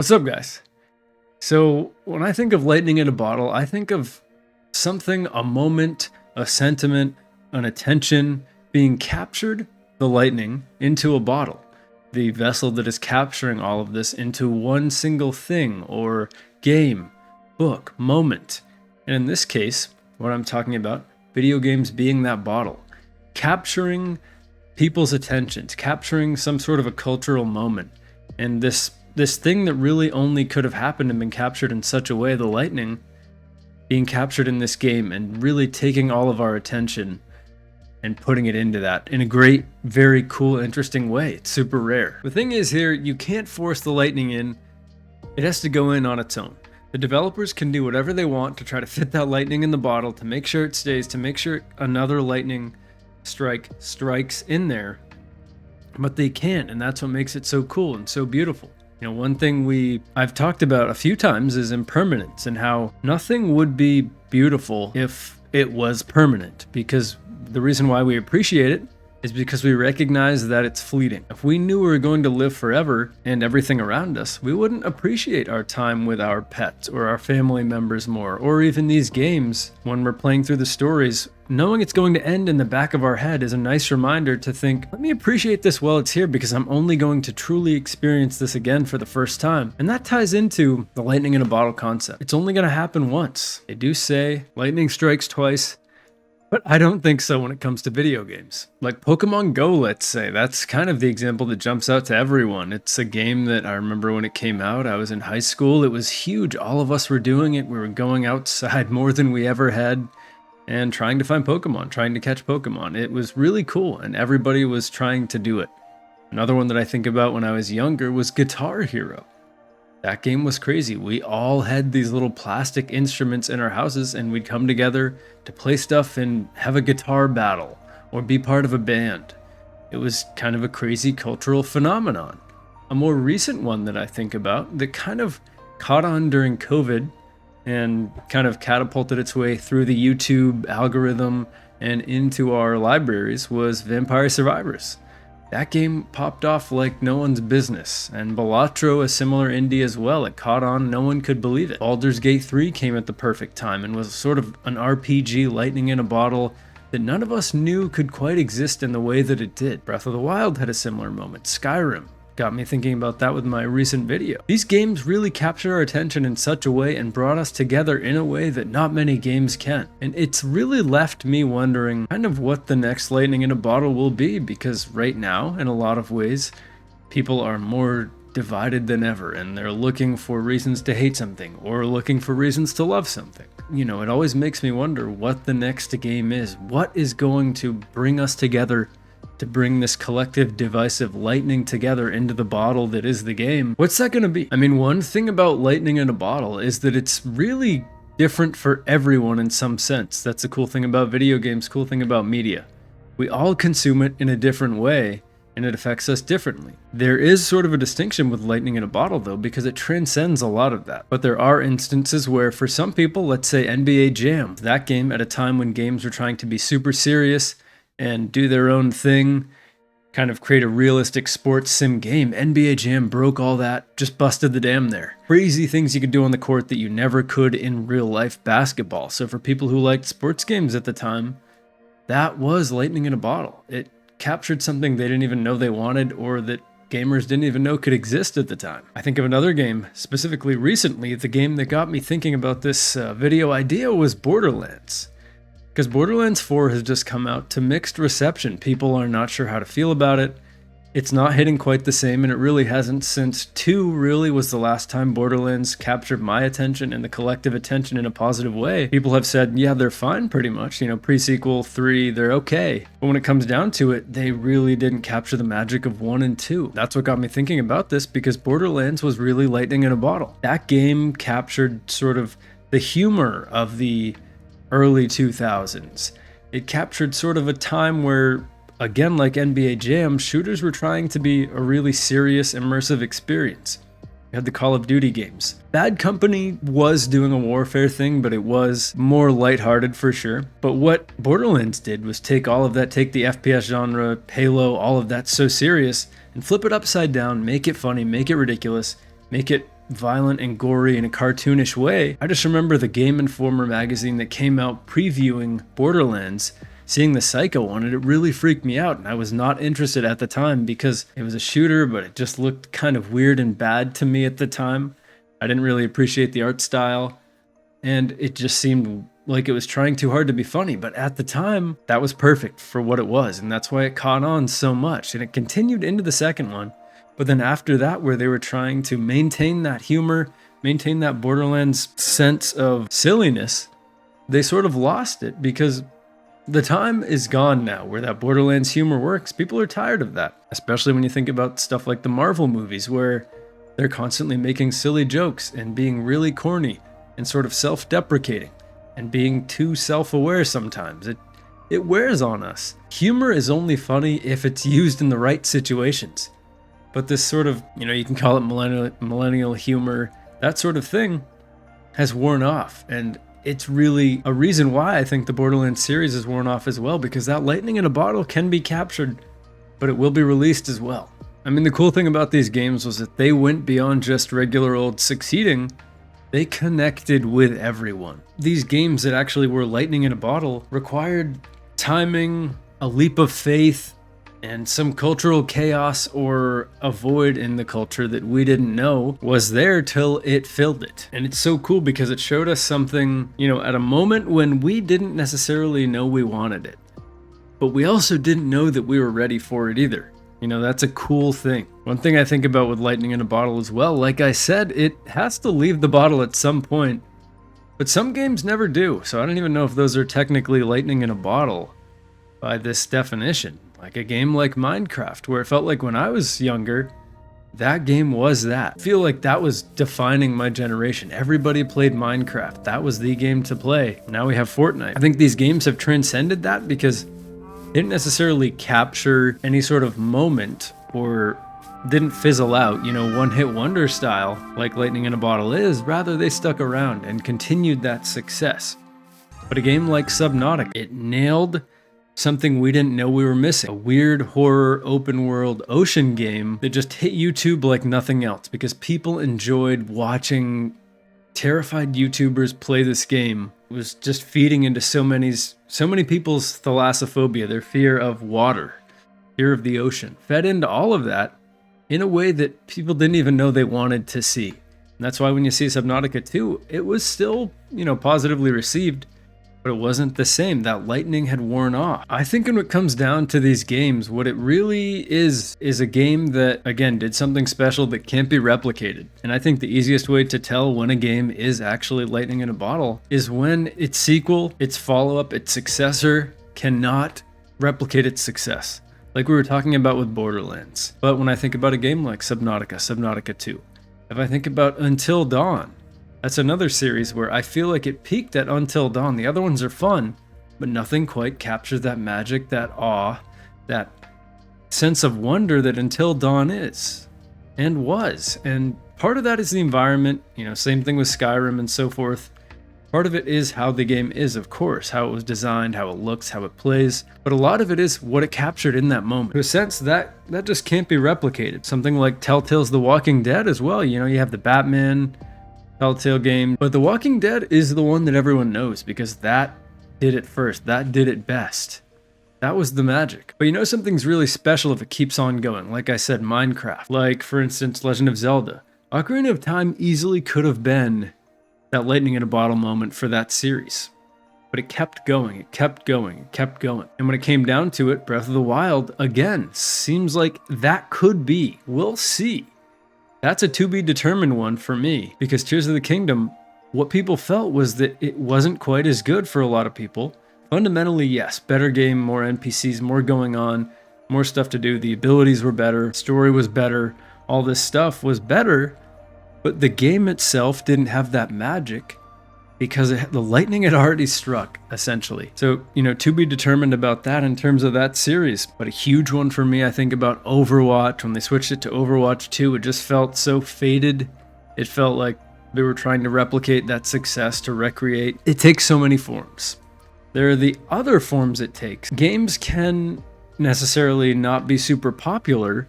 What's up, guys? So, when I think of lightning in a bottle, I think of something, a moment, a sentiment, an attention being captured, the lightning, into a bottle. The vessel that is capturing all of this into one single thing or game, book, moment. And in this case, what I'm talking about, video games being that bottle, capturing people's attentions, capturing some sort of a cultural moment. And this thing that really only could have happened and been captured in such a way, the lightning being captured in this game and really taking all of our attention and putting it into that in a great, very cool, interesting way. It's super rare. The thing is here, you can't force the lightning in. It has to go in on its own. The developers can do whatever they want to try to fit that lightning in the bottle, to make sure it stays, to make sure another lightning strikes in there. But they can't, and that's what makes it so cool and so beautiful. You know, one thing I've talked about a few times is impermanence, and how nothing would be beautiful if it was permanent, because the reason why we appreciate it is because we recognize that it's fleeting. If we knew we were going to live forever and everything around us, we wouldn't appreciate our time with our pets or our family members more, or even these games when we're playing through the stories. Knowing it's going to end in the back of our head is a nice reminder to think, let me appreciate this while it's here, because I'm only going to truly experience this again for the first time. And that ties into the lightning in a bottle concept. It's only going to happen once. They do say lightning strikes twice, but I don't think so when it comes to video games. Like Pokemon Go, let's say. That's kind of the example that jumps out to everyone. It's a game that I remember when it came out. I was in high school. It was huge. All of us were doing it. We were going outside more than we ever had and trying to find Pokemon, trying to catch Pokemon. It was really cool, and everybody was trying to do it. Another one that I think about when I was younger was Guitar Hero. That game was crazy. We all had these little plastic instruments in our houses, and we'd come together to play stuff and have a guitar battle or be part of a band. It was kind of a crazy cultural phenomenon. A more recent one that I think about that kind of caught on during COVID and kind of catapulted its way through the YouTube algorithm and into our libraries was Vampire Survivors. That game popped off like no one's business, and Balatro, a similar indie as well. It caught on, no one could believe it. Baldur's Gate 3 came at the perfect time and was sort of an RPG lightning in a bottle that none of us knew could quite exist in the way that it did. Breath of the Wild had a similar moment. Skyrim got me thinking about that with my recent video. These games really captured our attention in such a way and brought us together in a way that not many games can. And it's really left me wondering kind of what the next lightning in a bottle will be, because right now, in a lot of ways, people are more divided than ever, and they're looking for reasons to hate something or looking for reasons to love something. You know, it always makes me wonder what the next game is. What is going to bring us together, to bring this collective divisive lightning together into the bottle that is the game? What's that going to be? I mean, one thing about lightning in a bottle is that it's really different for everyone in some sense. That's the cool thing about video games, cool thing about media. We all consume it in a different way, and it affects us differently. There is sort of a distinction with lightning in a bottle, though, because it transcends a lot of that. But there are instances where, for some people, let's say NBA Jam, that game at a time when games were trying to be super serious and do their own thing, kind of create a realistic sports sim game. NBA Jam broke all that, just busted the dam there. Crazy things you could do on the court that you never could in real life basketball. So for people who liked sports games at the time, that was lightning in a bottle. It captured something they didn't even know they wanted, or that gamers didn't even know could exist at the time. I think of another game, specifically recently, the game that got me thinking about this video idea was Borderlands. Because Borderlands 4 has just come out to mixed reception. People are not sure how to feel about it. It's not hitting quite the same, and it really hasn't since 2 really was the last time Borderlands captured my attention and the collective attention in a positive way. People have said, yeah, they're fine pretty much. You know, pre-sequel 3, they're okay. But when it comes down to it, they really didn't capture the magic of 1 and 2. That's what got me thinking about this, because Borderlands was really lightning in a bottle. That game captured sort of the humor of the early 2000s. It captured sort of a time where, again, like NBA Jam, shooters were trying to be a really serious, immersive experience. You had the Call of Duty games. Bad Company was doing a warfare thing, but it was more lighthearted for sure. But what Borderlands did was take all of that, take the FPS genre, Halo, all of that so serious, and flip it upside down, make it funny, make it ridiculous, make it violent and gory in a cartoonish way. I just remember the Game Informer magazine that came out previewing Borderlands, seeing the Psycho on it, it really freaked me out, and I was not interested at the time because it was a shooter, but it just looked kind of weird and bad to me at the time. I didn't really appreciate the art style, and it just seemed like it was trying too hard to be funny, but at the time, that was perfect for what it was, and that's why it caught on so much, and it continued into the second one. But then after that, where they were trying to maintain that humor, maintain that Borderlands sense of silliness, they sort of lost it because the time is gone now where that Borderlands humor works. People are tired of that, especially when you think about stuff like the Marvel movies where they're constantly making silly jokes and being really corny and sort of self-deprecating and being too self-aware sometimes. It wears on us. Humor is only funny if it's used in the right situations. But this sort of, you can call it millennial humor, that sort of thing has worn off. And it's really a reason why I think the Borderlands series has worn off as well, because that lightning in a bottle can be captured, but it will be released as well. I mean, the cool thing about these games was that they went beyond just regular old succeeding. They connected with everyone. These games that actually were lightning in a bottle required timing, a leap of faith, and some cultural chaos or a void in the culture that we didn't know was there till it filled it. And it's so cool because it showed us something, at a moment when we didn't necessarily know we wanted it. But we also didn't know that we were ready for it either. That's a cool thing. One thing I think about with lightning in a bottle as well, like I said, it has to leave the bottle at some point. But some games never do, so I don't even know if those are technically lightning in a bottle by this definition. Like a game like Minecraft, where it felt like when I was younger, that game was that. I feel like that was defining my generation. Everybody played Minecraft. That was the game to play. Now we have Fortnite. I think these games have transcended that because they didn't necessarily capture any sort of moment or didn't fizzle out, one-hit wonder style like Lightning in a Bottle is. Rather, they stuck around and continued that success. But a game like Subnautica, it nailed something we didn't know we were missing. A weird horror open world ocean game that just hit YouTube like nothing else because people enjoyed watching terrified YouTubers play this game. It was just feeding into so many people's thalassophobia, their fear of water, fear of the ocean. Fed into all of that in a way that people didn't even know they wanted to see. And that's why when you see Subnautica 2, it was still, positively received, but it wasn't the same. That lightning had worn off. I think when it comes down to these games, what it really is a game that, again, did something special that can't be replicated. And I think the easiest way to tell when a game is actually lightning in a bottle is when its sequel, its follow-up, its successor cannot replicate its success. Like we were talking about with Borderlands. But when I think about a game like Subnautica 2, if I think about Until Dawn, that's another series where I feel like it peaked at Until Dawn. The other ones are fun, but nothing quite captures that magic, that awe, that sense of wonder that Until Dawn is and was. And part of that is the environment, same thing with Skyrim and so forth. Part of it is how the game is, of course, how it was designed, how it looks, how it plays. But a lot of it is what it captured in that moment. To a sense, that just can't be replicated. Something like Telltale's The Walking Dead as well. You have the Batman Telltale game, but The Walking Dead is the one that everyone knows because that did it first. That did it best. That was the magic. But something's really special if it keeps on going. Like I said, Minecraft. Like, for instance, Legend of Zelda. Ocarina of Time easily could have been that lightning in a bottle moment for that series. But it kept going, it kept going, it kept going. And when it came down to it, Breath of the Wild, again, seems like that could be. We'll see. That's a to be determined one for me, because Tears of the Kingdom, what people felt was that it wasn't quite as good for a lot of people. Fundamentally, yes, better game, more NPCs, more going on, more stuff to do. The abilities were better, story was better, all this stuff was better, but the game itself didn't have that magic because the lightning had already struck, essentially. So, to be determined about that in terms of that series. But a huge one for me, I think about Overwatch. When they switched it to Overwatch 2, it just felt so faded. It felt like they were trying to replicate that success, to recreate. It takes so many forms. There are the other forms it takes. Games can necessarily not be super popular,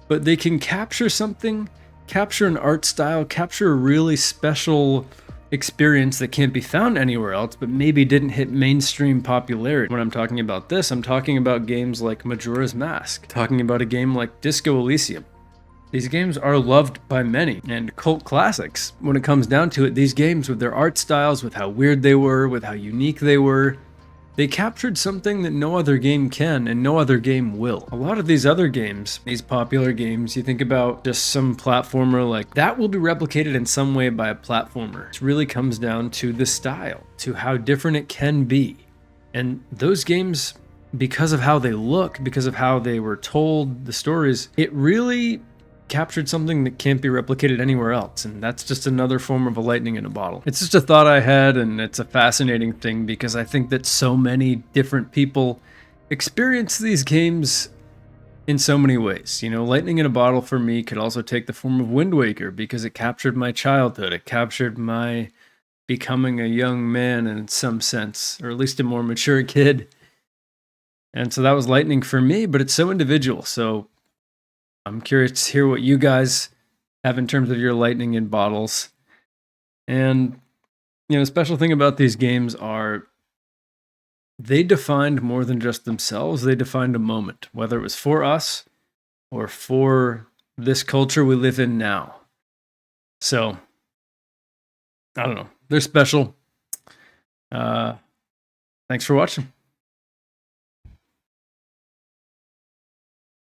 but they can capture something capture an art style, capture a really special experience that can't be found anywhere else, but maybe didn't hit mainstream popularity. When I'm talking about this, I'm talking about games like Majora's Mask, talking about a game like Disco Elysium. These games are loved by many and cult classics. When it comes down to it, these games with their art styles, with how weird they were, with how unique they were, they captured something that no other game can and no other game will. A lot of these other games, these popular games, you think about just some platformer, like that will be replicated in some way by a platformer. It really comes down to the style, to how different it can be. And those games, because of how they look, because of how they were told, the stories, it really captured something that can't be replicated anywhere else, and that's just another form of a lightning in a bottle. It's just a thought I had, and it's a fascinating thing because I think that so many different people experience these games in so many ways. You know, lightning in a bottle for me could also take the form of Wind Waker because it captured my childhood. It captured my becoming a young man in some sense, or at least a more mature kid. And so that was lightning for me, but it's so individual. So I'm curious to hear what you guys have in terms of your lightning in bottles. And, you know, the special thing about these games are they defined more than just themselves. They defined a moment, whether it was for us or for this culture we live in now. So, I don't know. They're special. Thanks for watching.